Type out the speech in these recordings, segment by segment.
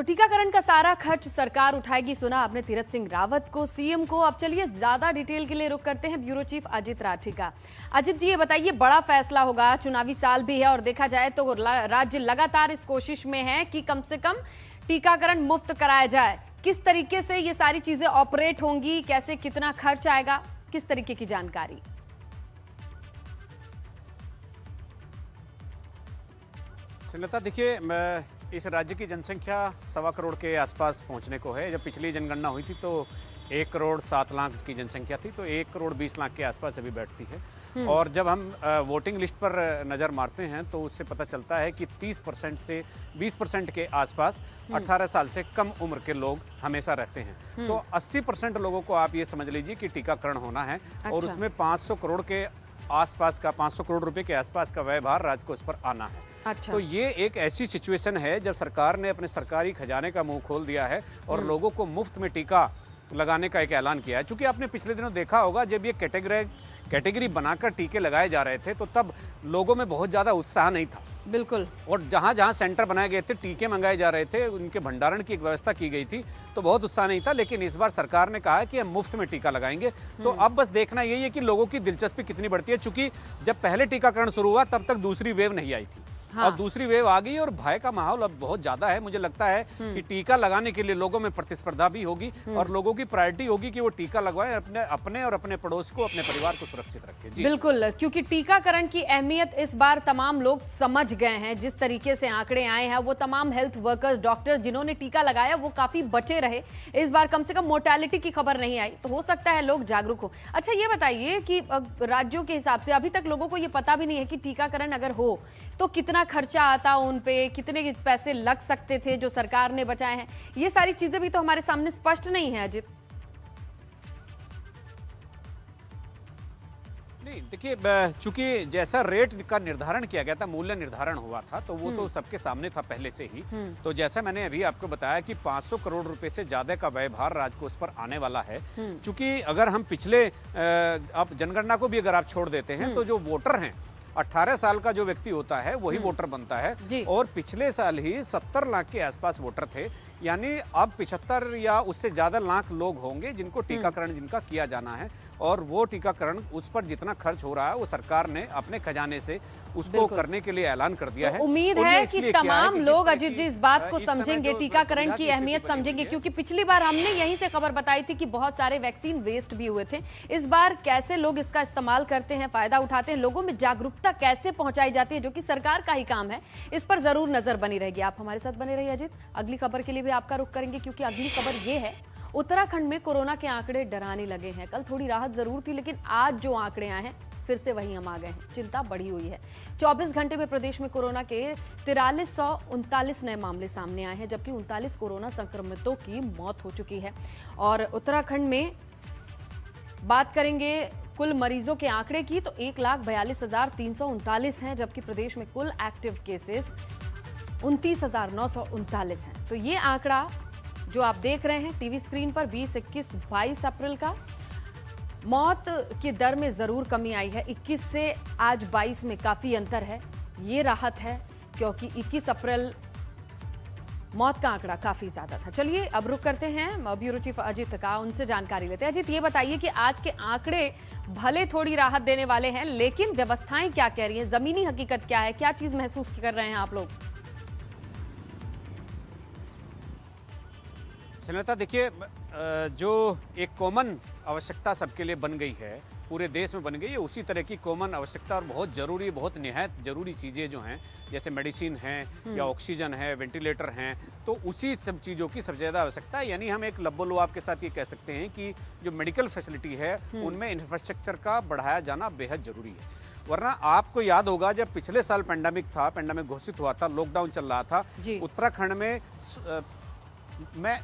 तो टीकाकरण का सारा खर्च सरकार उठाएगी, सुना आपने तीरथ सिंह रावत को, सीएम को। अब चलिए ज्यादा डिटेल के लिए रुख करते हैं ब्यूरो चीफ अजित राठी का। अजित जी, ये बताइए, बड़ा फैसला होगा, चुनावी साल भी है और देखा जाए तो राज्य लगातार इस कोशिश में है कि कम से कम टीकाकरण मुफ्त कराया जाए। किस तरीके से ये सारी चीजें ऑपरेट होंगी, कैसे, कितना खर्च आएगा, किस तरीके की जानकारी? सुनीता, देखिए, इस राज्य की जनसंख्या 1.25 करोड़ के आसपास पहुंचने को है। जब पिछली जनगणना हुई थी तो 1 करोड़ 7 लाख की जनसंख्या थी, तो 1 करोड़ 20 लाख के आसपास अभी बैठती है। और जब हम वोटिंग लिस्ट पर नज़र मारते हैं तो उससे पता चलता है कि 30% से 20% के आसपास 18 साल से कम उम्र के लोग हमेशा रहते हैं। तो 80% लोगों को आप ये समझ लीजिए कि टीकाकरण होना है। और उसमें 500 करोड़ के आसपास का 500 करोड़ रुपए के आसपास का व्ययभार राज्य को इस पर आना है। अच्छा। तो ये एक ऐसी सिचुएशन है जब सरकार ने अपने सरकारी खजाने का मुंह खोल दिया है और लोगों को मुफ्त में टीका लगाने का एक ऐलान किया है। क्योंकि आपने पिछले दिनों देखा होगा, जब ये कैटेगरी बनाकर टीके लगाए जा रहे थे तो तब लोगों में बहुत ज़्यादा उत्साह नहीं था। बिल्कुल। और जहाँ जहाँ सेंटर बनाए गए थे, टीके मंगाए जा रहे थे, उनके भंडारण की एक व्यवस्था की गई थी, तो बहुत उत्साह नहीं था। लेकिन इस बार सरकार ने कहा है कि हम मुफ्त में टीका लगाएंगे। तो अब बस देखना यही है कि लोगों की दिलचस्पी कितनी बढ़ती है। चूंकि जब पहले टीकाकरण शुरू हुआ तब तक दूसरी वेव नहीं आई थी। हाँ। अब दूसरी वेव आ गई और भय का माहौल अब बहुत ज्यादा है। मुझे लगता है कि टीका लगाने के लिए लोगों में प्रतिस्पर्धा भी होगी और लोगों की प्रायोरिटी होगी कि वो टीका लगवाएं, अपने और अपने पड़ोस को, अपने परिवार को सुरक्षित रखें। बिल्कुल, क्योंकि टीकाकरण की अहमियत इस बार तमाम लोग समझ गए हैं। जिस तरीके से आंकड़े आए हैं, वो तमाम हेल्थ वर्कर्स, डॉक्टर जिन्होंने टीका लगाया वो काफी बचे रहे। इस बार कम से कम मोर्टेलिटी की खबर नहीं आई, तो हो सकता है लोग जागरूक हो। अच्छा, ये बताइए कि राज्यों के हिसाब से अभी तक लोगों को ये पता भी नहीं है कि टीकाकरण अगर हो तो कितना खर्चा आता उन पे, कितने पैसे लग सकते थे जो सरकार ने बचाए हैं। ये सारी चीजें भी तो हमारे सामने स्पष्ट नहीं है अजित। नहीं, देखिए, चूंकि जैसा रेट का निर्धारण किया गया था, मूल्य निर्धारण हुआ था, तो वो तो सबके सामने था पहले से ही। तो जैसा मैंने अभी आपको बताया कि 500 करोड़ रुपए से ज्यादा का व्ययभार राज्य को उस पर आने वाला है। चूंकि अगर हम पिछले आप जनगणना को भी अगर आप छोड़ देते हैं तो जो वोटर हैं, 18 साल का जो व्यक्ति होता है वही वोटर बनता है। और पिछले साल ही 70 लाख के आसपास वोटर थे। यानी अब 75 या उससे ज्यादा लाख लोग होंगे जिनको टीकाकरण जिनका किया जाना है। और वो टीकाकरण, उस पर जितना खर्च हो रहा है वो सरकार ने अपने खजाने से उसको करने के लिए ऐलान कर दिया है। उम्मीद है कि तमाम लोग अजित जी इस बात को समझेंगे, टीकाकरण की अहमियत समझेंगे। क्योंकि पिछली बार हमने यहीं से खबर बताई थी कि बहुत सारे वैक्सीन वेस्ट भी हुए थे। इस बार कैसे लोग इसका इस्तेमाल करते हैं, फायदा उठाते हैं, लोगों में जागरूकता कैसे पहुंचाई जाती है, जो कि सरकार का ही काम है, इस पर जरूर नजर बनी रहेगी। आप हमारे साथ बने रहिए अजित। अगली खबर के लिए भी आपका रुख करेंगे, क्योंकि अगली खबर ये है, उत्तराखंड में कोरोना के आंकड़े डराने लगे हैं। कल थोड़ी राहत जरूर थी, लेकिन आज जो आंकड़े आए हैं फिर से वही हम आ गए हैं। चिंता बढ़ी हुई है। 24 घंटे में प्रदेश में कोरोना के 4339 नए मामले सामने आए हैं, जबकि 39 कोरोना संक्रमितों की मौत हो चुकी है। और उत्तराखंड में बात करेंगे कुल मरीजों के आंकड़े की, तो 1,42,339 हैं, जबकि प्रदेश में कुल एक्टिव केसेस 29,939 हैं। तो ये आंकड़ा जो आप देख रहे हैं टीवी स्क्रीन पर, 20, 21, 22 अप्रैल का, मौत की दर में जरूर कमी आई है। 21 से आज 22 में काफी अंतर है। ये राहत है, क्योंकि 21 अप्रैल मौत का आंकड़ा काफी ज्यादा था। चलिए अब रुक करते हैं ब्यूरो चीफ अजित का, उनसे जानकारी लेते हैं। अजित, ये बताइए कि आज के आंकड़े भले थोड़ी राहत देने वाले हैं, लेकिन व्यवस्थाएं क्या कह रही हैं, जमीनी हकीकत क्या है, क्या चीज महसूस कर रहे हैं आप लोग? सुनीता, देखिए, जो एक कॉमन आवश्यकता सबके लिए बन गई है, पूरे देश में बन गई है, उसी तरह की कॉमन आवश्यकता और बहुत ज़रूरी, बहुत निहायत ज़रूरी चीज़ें जो हैं, जैसे मेडिसिन हैं या ऑक्सीजन है, वेंटिलेटर हैं, तो उसी सब चीज़ों की सबसे ज़्यादा आवश्यकता है। यानी हम एक लब्बो-लुआब के साथ ये कह सकते हैं कि जो मेडिकल फैसिलिटी है उनमें इंफ्रास्ट्रक्चर का बढ़ाया जाना बेहद ज़रूरी है। वरना आपको याद होगा, जब पिछले साल पेंडेमिक घोषित हुआ था, लॉकडाउन चल रहा था, उत्तराखंड में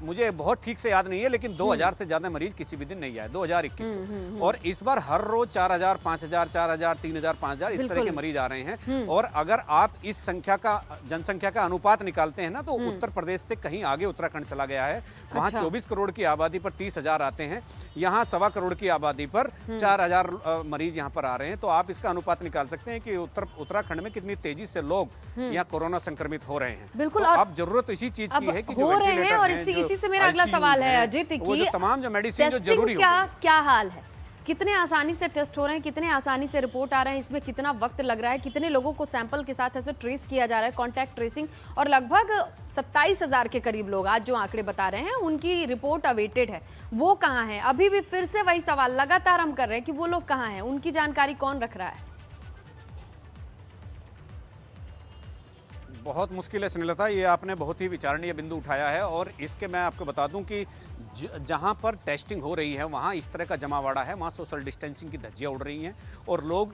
मुझे बहुत ठीक से याद नहीं है, लेकिन 2000 से ज्यादा मरीज किसी भी दिन नहीं आए 2021। और इस बार हर रोज 4000, 5000, 4000, 3000, 5000 इस तरह के मरीज आ रहे हैं। और अगर आप इस संख्या का, जनसंख्या का अनुपात निकालते हैं ना, तो उत्तर प्रदेश से कहीं आगे उत्तराखंड चला गया है। वहाँ 24 करोड़ की आबादी पर 30,000 आते हैं, यहाँ 1.25 करोड़ की आबादी पर 4000 मरीज यहाँ पर आ रहे हैं। तो आप इसका अनुपात निकाल सकते हैं कि उत्तराखंड में कितनी तेजी से लोग यहाँ कोरोना संक्रमित हो रहे हैं। बिल्कुल। तो अब जरूरत इसी चीज की है कि हो रहे हैं, और इसी से मेरा अगला सवाल है अजित की तमाम जो मेडिसिन जो जरूरी क्या हाल है, कितने आसानी से टेस्ट हो रहे हैं, कितने आसानी से रिपोर्ट आ रहे हैं, इसमें कितना वक्त लग रहा है, कितने लोगों को सैंपल के साथ ऐसे ट्रेस किया जा रहा है, कॉन्टैक्ट ट्रेसिंग, और लगभग 27,000 के करीब लोग आज जो आंकड़े बता रहे हैं उनकी रिपोर्ट अवेटेड है, वो कहाँ है? अभी भी फिर से वही सवाल लगातार हम कर रहे हैं कि वो लोग कहाँ हैं, उनकी जानकारी कौन रख रहा है? बहुत मुश्किल है स्नेहलता, ये आपने बहुत ही विचारणीय बिंदु उठाया है। और इसके मैं आपको बता दूं कि जहां पर टेस्टिंग हो रही है वहां इस तरह का जमावड़ा है, वहां सोशल डिस्टेंसिंग की धज्जियां उड़ रही हैं और लोग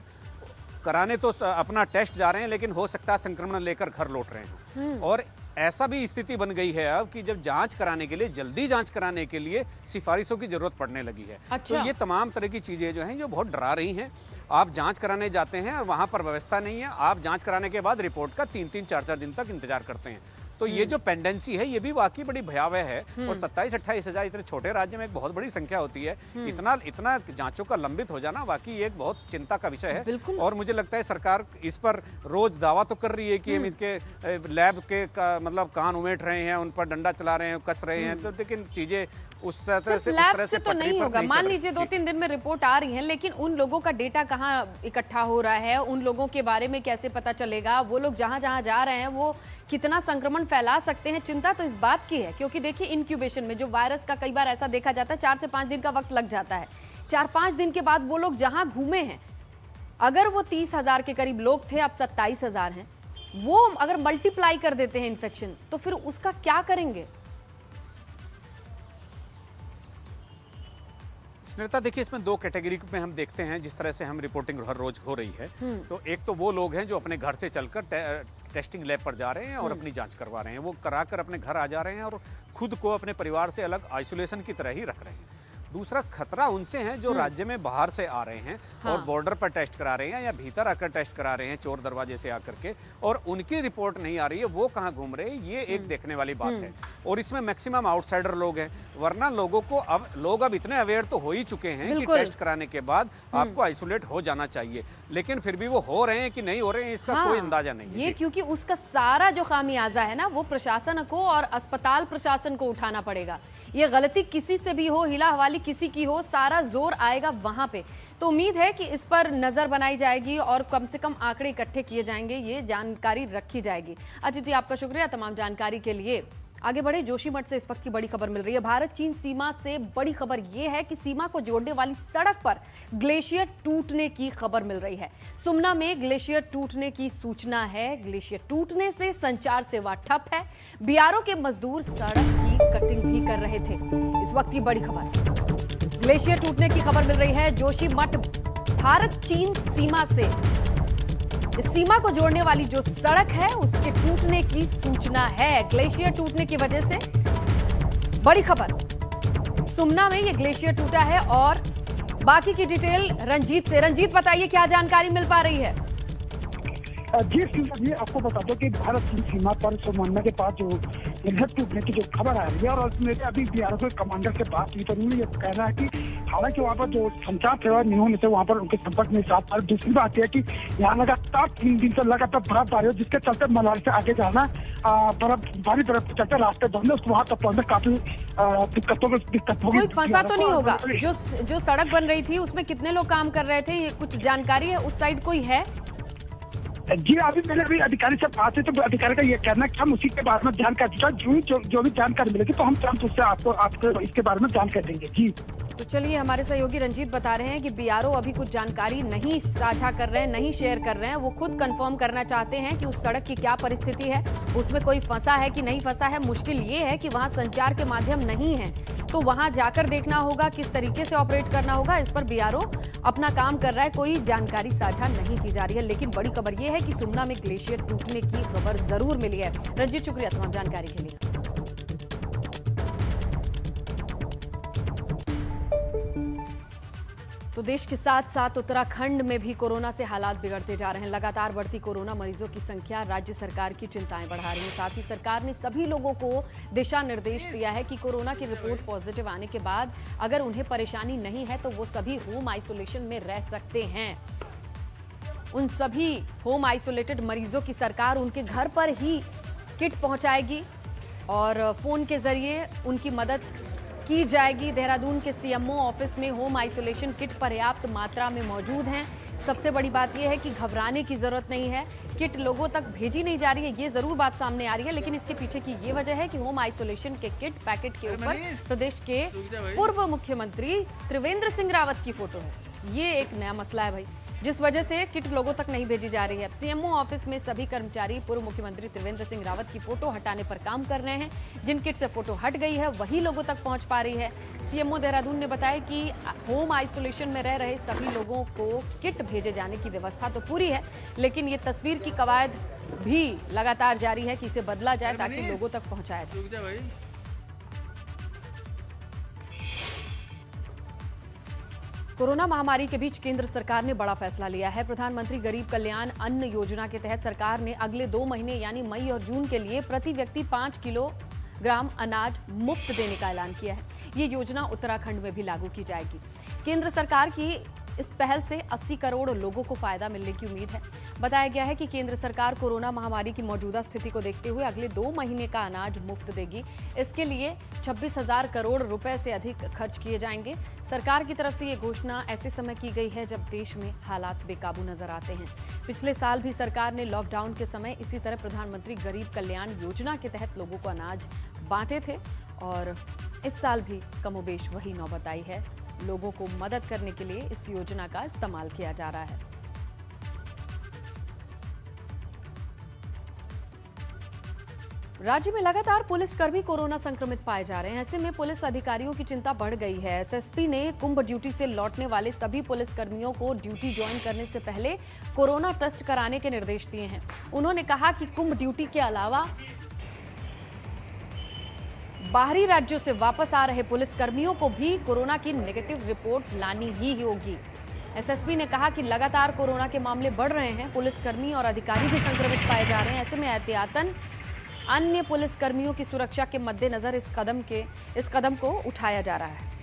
कराने तो अपना टेस्ट जा रहे हैं, लेकिन हो सकता है संक्रमण लेकर घर लौट रहे हैं। और ऐसा भी स्थिति बन गई है अब कि जब जांच कराने के लिए, जल्दी जांच कराने के लिए सिफारिशों की जरूरत पड़ने लगी है। अच्छा। तो ये तमाम तरह की चीजें जो हैं जो बहुत डरा रही हैं। आप जांच कराने जाते हैं और वहां पर व्यवस्था नहीं है, आप जांच कराने के बाद रिपोर्ट का 3-3, 4-4 दिन तक इंतजार करते हैं। तो ये जो पेंडेंसी है ये भी वाकई बड़ी भयावह है। और 27-28 हजार इतने छोटे राज्य में एक बहुत बड़ी संख्या होती है। इतना जांचों का लंबित हो जाना वाकई एक बहुत चिंता का विषय है। और मुझे लगता है सरकार इस पर रोज दावा तो कर रही है कि हम इनके लैब के मतलब कान उमेट रहे हैं, उन पर डंडा चला रहे हैं, कस रहे हैं, तो लेकिन चीजें उस तरह से तो नहीं होगा। मान लीजिए 2-3 दिन में रिपोर्ट आ रही है, लेकिन उन लोगों का डेटा कहाँ इकट्ठा हो रहा है, उन लोगों के बारे में कैसे पता चलेगा, वो लोग जहां जहां जा रहे हैं वो कितना संक्रमण फैला सकते हैं? चिंता तो इस बात की है क्योंकि देखिए इनक्यूबेशन में जो वायरस का कई बार ऐसा देखा जाता है 4 से 5 दिन का वक्त लग जाता है। 4-5 दिन के बाद वो लोग जहां घूमे हैं, अगर वो 30,000 के करीब लोग थे, अब 27,000 हैं, वो अगर मल्टीप्लाई कर देते हैं इन्फेक्शन, तो फिर उसका क्या करेंगे? स्नेहलता देखिए, इसमें 2 कैटेगरी में हम देखते हैं जिस तरह से हम रिपोर्टिंग हर रोज हो रही है। तो एक तो वो लोग हैं जो अपने घर से चलकर टेस्टिंग लैब पर जा रहे हैं और अपनी जांच करवा रहे हैं, वो कराकर अपने घर आ जा रहे हैं और खुद को अपने परिवार से अलग आइसोलेशन की तरह ही रख रहे हैं। दूसरा खतरा उनसे है जो राज्य में बाहर से आ रहे हैं और बॉर्डर पर टेस्ट करा रहे हैं या भीतर आकर टेस्ट करा रहे हैं चोर दरवाजे से आकर के, और उनकी रिपोर्ट नहीं आ रही है, वो कहाँ घूम रहे हैं, ये एक देखने वाली बात है। और इसमें मैक्सिमम आउटसाइडर लोग हैं, वरना लोगों को लोग अब इतने अवेयर तो हो ही चुके हैं कि टेस्ट कराने के बाद आपको आइसोलेट हो जाना चाहिए, लेकिन फिर भी वो हो रहे हैं कि नहीं हो रहे हैं इसका कोई अंदाजा नहीं है। ये क्योंकि उसका सारा जो खामियाजा है ना, वो प्रशासन को और अस्पताल प्रशासन को उठाना पड़ेगा। ये गलती किसी से भी हो, हिला हवाली किसी की हो, सारा जोर आएगा वहां पे। तो उम्मीद है कि इस पर नजर बनाई जाएगी और कम से कम आंकड़े इकट्ठे किए जाएंगे, ये जानकारी रखी जाएगी। अजित जी, आपका शुक्रिया तमाम जानकारी के लिए। आगे बढ़े, जोशीमठ से इस वक्त की बड़ी खबर मिल रही है। भारत चीन सीमा से बड़ी खबर यह है कि सीमा को जोड़ने वाली सड़क पर ग्लेशियर टूटने की खबर मिल रही है। सुमना में ग्लेशियर टूटने की सूचना है। ग्लेशियर टूटने से संचार सेवा ठप है। बीआरओ के मजदूर सड़क की कटिंग भी कर रहे थे। इस वक्त की बड़ी खबर, ग्लेशियर टूटने की खबर मिल रही है। जोशीमठ भारत चीन सीमा से, इस सीमा को जोड़ने वाली जो सड़क है उसके टूटने की सूचना है। ग्लेशियर टूटने की वजह से बड़ी खबर, सुमना में ये ग्लेशियर टूटा है। और बाकी की डिटेल रंजीत से। रंजीत, बताइए क्या जानकारी मिल पा रही है? जी, आपको बता दो कि भारत चीन सीमा पर सोमन्ना के पास जो ग्लेशियर टूटने की जो खबर आ रही है, और मेरे अभी बीआरओ के कमांडर से बात की तो उन्होंने ये कहना है कि हालांकि वहाँ पर जो संचार सेवा नहीं होने से वहाँ पर उनके संपर्क में साथ। और दूसरी बात यह कि यहाँ लगातार 3 दिन से लगातार बर्फबारी हो, जिसके चलते मनाली से आगे जाना भारी बर्फ के चलते रास्ते बंद है, वहाँ तक पहुंचने काफी दिक्कत होगी। कोई फंसा तो नहीं होगा? जो सड़क बन रही थी उसमें कितने लोग काम कर रहे थे, ये कुछ जानकारी है? उस साइड कोई है? जी, अभी अधिकारी से बात है तो अधिकारी का ये कहना है कि हम उसी के बारे में जानकारी जो भी जानकारी मिलेगी तो हम तुरंत उससे आपको इसके बारे में जानकारी देंगे। जी, तो चलिए, हमारे सहयोगी रंजीत बता रहे हैं कि बीआरओ अभी कुछ जानकारी नहीं साझा कर रहे हैं, नहीं शेयर कर रहे हैं। वो खुद कंफर्म करना चाहते हैं कि उस सड़क की क्या परिस्थिति है, उसमें कोई फंसा है कि नहीं फंसा है। मुश्किल ये है कि वहां संचार के माध्यम नहीं है, तो वहां जाकर देखना होगा किस तरीके से ऑपरेट करना होगा। इस पर बीआरओ अपना काम कर रहा है, कोई जानकारी साझा नहीं की जा रही है। लेकिन बड़ी खबर यह है कि सुमना में ग्लेशियर टूटने की खबर जरूर मिली है। रंजीत, शुक्रिया तमाम जानकारी के लिए। तो देश के साथ साथ उत्तराखंड में भी कोरोना से हालात बिगड़ते जा रहे हैं। लगातार बढ़ती कोरोना मरीजों की संख्या राज्य सरकार की चिंताएं बढ़ा रही है। साथ ही सरकार ने सभी लोगों को दिशा निर्देश दिया है कि कोरोना की रिपोर्ट पॉजिटिव आने के बाद अगर उन्हें परेशानी नहीं है तो वो सभी होम आइसोलेशन में रह सकते हैं। उन सभी होम आइसोलेटेड मरीजों की सरकार उनके घर पर ही किट पहुंचाएगी और फोन के जरिए उनकी मदद की जाएगी। देहरादून के सीएमओ ऑफिस में होम आइसोलेशन किट पर्याप्त मात्रा में मौजूद हैं। सबसे बड़ी बात यह है कि घबराने की जरूरत नहीं है। किट लोगों तक भेजी नहीं जा रही है, ये जरूर बात सामने आ रही है, लेकिन इसके पीछे की ये वजह है कि होम आइसोलेशन के किट पैकेट के ऊपर प्रदेश के पूर्व मुख्यमंत्री त्रिवेंद्र सिंह रावत की फोटो है। ये एक नया मसला है भाई, जिस वजह से किट लोगों तक नहीं भेजी जा रही है। सीएमओ ऑफिस में सभी कर्मचारी पूर्व मुख्यमंत्री त्रिवेंद्र सिंह रावत की फोटो हटाने पर काम कर रहे हैं। जिन किट से फोटो हट गई है वही लोगों तक पहुंच पा रही है। सीएमओ देहरादून ने बताया कि होम आइसोलेशन में रह रहे सभी लोगों को किट भेजे जाने की व्यवस्था तो पूरी है, लेकिन ये तस्वीर की कवायद भी लगातार जारी है कि इसे बदला जाए ताकि लोगों तक पहुंचाया जाए। कोरोना महामारी के बीच केंद्र सरकार ने बड़ा फैसला लिया है। प्रधानमंत्री गरीब कल्याण अन्न योजना के तहत सरकार ने अगले 2 महीने यानी मई और जून के लिए प्रति व्यक्ति 5 किलोग्राम अनाज मुफ्त देने का ऐलान किया है। ये योजना उत्तराखंड में भी लागू की जाएगी। केंद्र सरकार की इस पहल से 80 करोड़ लोगों को फायदा मिलने की उम्मीद है। बताया गया है कि केंद्र सरकार कोरोना महामारी की मौजूदा स्थिति को देखते हुए अगले 2 महीने का अनाज मुफ्त देगी। इसके लिए 26,000 करोड़ रुपए से अधिक खर्च किए जाएंगे। सरकार की तरफ से ये घोषणा ऐसे समय की गई है जब देश में हालात बेकाबू नजर आते हैं। पिछले साल भी सरकार ने लॉकडाउन के समय इसी तरह प्रधानमंत्री गरीब कल्याण योजना के तहत लोगों को अनाज बांटे थे और इस साल भी कमोबेश वही नौबत आई है। लोगों को मदद करने के लिए इस योजना का इस्तेमाल किया जा रहा है। राज्य में लगातार पुलिसकर्मी कोरोना संक्रमित पाए जा रहे हैं। ऐसे में पुलिस अधिकारियों की चिंता बढ़ गई है। एसएसपी ने कुंभ ड्यूटी से लौटने वाले सभी पुलिसकर्मियों को ड्यूटी ज्वाइन करने से पहले कोरोना टेस्ट कराने के निर्देश दिए हैं। उन्होंने कहा कि कुंभ ड्यूटी के अलावा बाहरी राज्यों से वापस आ रहे पुलिसकर्मियों को भी कोरोना की नेगेटिव रिपोर्ट लानी ही होगी। एसएसपी ने कहा कि लगातार कोरोना के मामले बढ़ रहे हैं, पुलिसकर्मी और अधिकारी भी संक्रमित पाए जा रहे हैं। ऐसे में एहतियातन अन्य पुलिसकर्मियों की सुरक्षा के मद्देनजर इस कदम को उठाया जा रहा है।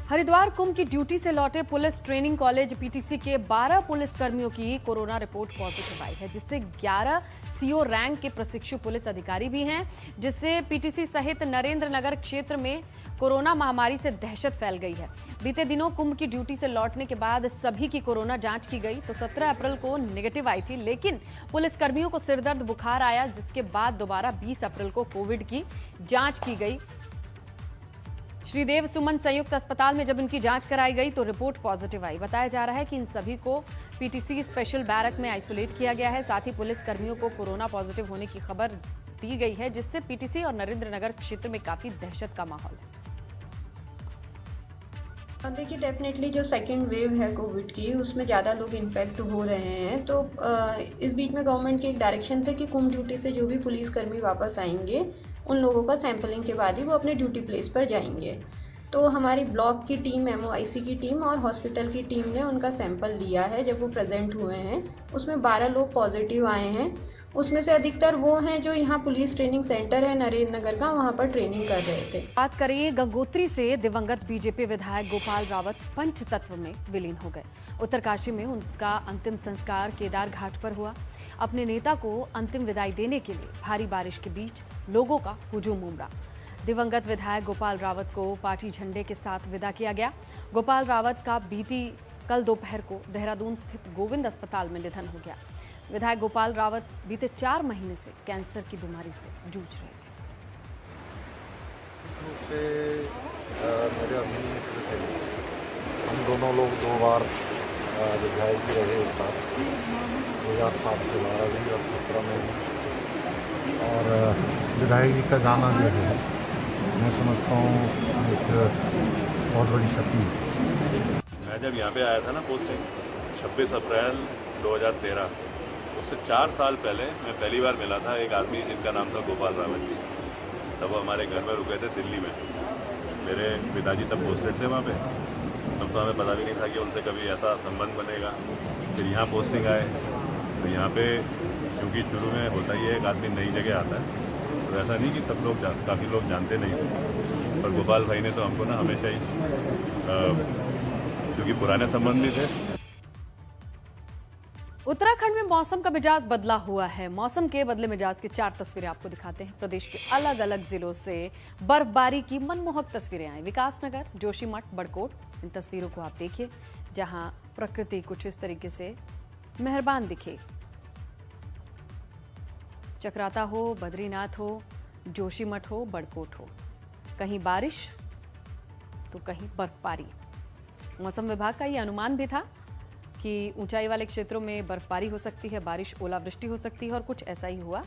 हरिद्वार कुंभ की ड्यूटी से लौटे पुलिस ट्रेनिंग कॉलेज पीटीसी के 12 पुलिसकर्मियों की कोरोना रिपोर्ट पॉजिटिव आई है, जिससे 11 सीओ रैंक के प्रशिक्षु पुलिस अधिकारी भी हैं, जिससे पीटीसी सहित नरेंद्र नगर क्षेत्र में कोरोना महामारी से दहशत फैल गई है। बीते दिनों कुंभ की ड्यूटी से लौटने के बाद सभी की कोरोना जांच की गई तो 17 अप्रैल को नेगेटिव आई थी, लेकिन पुलिसकर्मियों को सिरदर्द बुखार आया, जिसके बाद दोबारा 20 अप्रैल को कोविड की जांच की गई। श्रीदेव सुमन संयुक्त अस्पताल में जब इनकी जांच कराई गई तो रिपोर्ट पॉजिटिव आई। बताया जा रहा है कि इन सभी को पीटीसी स्पेशल बैरक में आइसोलेट किया गया है। साथ ही पुलिस कर्मियों को कोरोना पॉजिटिव होने की खबर दी गई है, जिससे पीटीसी और नरेंद्र नगर क्षेत्र में काफी दहशत का माहौल है। देखिए, डेफिनेटली जो सेकेंड वेव है कोविड की, उसमें ज़्यादा लोग इन्फेक्ट हो रहे हैं। तो इस बीच में गवर्नमेंट की एक डायरेक्शन थे कि कुंभ ड्यूटी से जो भी पुलिसकर्मी वापस आएंगे उन लोगों का सैंपलिंग के बाद ही वो अपने ड्यूटी प्लेस पर जाएंगे। तो हमारी ब्लॉक की टीम, एमओआईसी की टीम और हॉस्पिटल की टीम ने उनका सैंपल लिया है। जब वो प्रेजेंट हुए हैं उसमें 12 लोग पॉजिटिव आए हैं। उसमें से अधिकतर वो हैं जो यहाँ पुलिस ट्रेनिंग सेंटर है नरेंद्र नगर का, वहाँ पर ट्रेनिंग कर रहे थे। बात करें गंगोत्री से, दिवंगत बीजेपी विधायक गोपाल रावत पंचतत्व में विलीन हो गए। उत्तरकाशी में उनका अंतिम संस्कार केदार घाट पर हुआ। अपने नेता को अंतिम विदाई देने के लिए भारी बारिश के बीच लोगों का हुजूम उमड़ा। दिवंगत विधायक गोपाल रावत को पार्टी झंडे के साथ विदा किया गया। गोपाल रावत का कल दोपहर को देहरादून स्थित गोविंद अस्पताल में निधन हो गया। विधायक गोपाल रावत बीते 4 महीने से कैंसर की बीमारी से जूझ रहे थे। मेरे अभिनय मित्र थे, हम दोनों लोग 2 बार विधायक भी रहे एक साथ, 2007 से 2017 में भी। और विधायक जी का जाना जो है मैं समझता हूँ एक बहुत बड़ी क्षति है। मैं जब यहाँ पे आया था ना पोस्टिंग, 26 अप्रैल 2013, उससे 4 साल पहले मैं पहली बार मिला था एक आदमी जिनका नाम था गोपाल रावत जी। तब वो हमारे घर में रुके थे दिल्ली में। मेरे पिताजी तब पोस्टेड थे वहाँ पे। तब तो हमें पता भी नहीं था कि उनसे कभी ऐसा संबंध बनेगा। फिर यहाँ पोस्टिंग आए तो यहाँ पे क्योंकि शुरू में होता ही है एक आदमी नई जगह आता है, तो ऐसा नहीं कि सब लोग काफ़ी लोग जानते नहीं थे, पर गोपाल भाई ने तो हमको ना हमेशा ही क्योंकि पुराने संबंध भी थे। उत्तराखंड में मौसम का मिजाज बदला हुआ है। मौसम के बदले मिजाज की 4 तस्वीरें आपको दिखाते हैं। प्रदेश के अलग अलग जिलों से बर्फबारी की मनमोहक तस्वीरें आई। विकासनगर, जोशीमठ, बड़कोट, इन तस्वीरों को आप देखिए जहां प्रकृति कुछ इस तरीके से मेहरबान दिखे। चक्राता हो, बद्रीनाथ हो, जोशीमठ हो, बड़कोट हो, कहीं बारिश तो कहीं बर्फबारी। मौसम विभाग का ये अनुमान भी था कि ऊंचाई वाले क्षेत्रों में बर्फबारी हो सकती है, बारिश, ओलावृष्टि हो सकती है और कुछ ऐसा ही हुआ।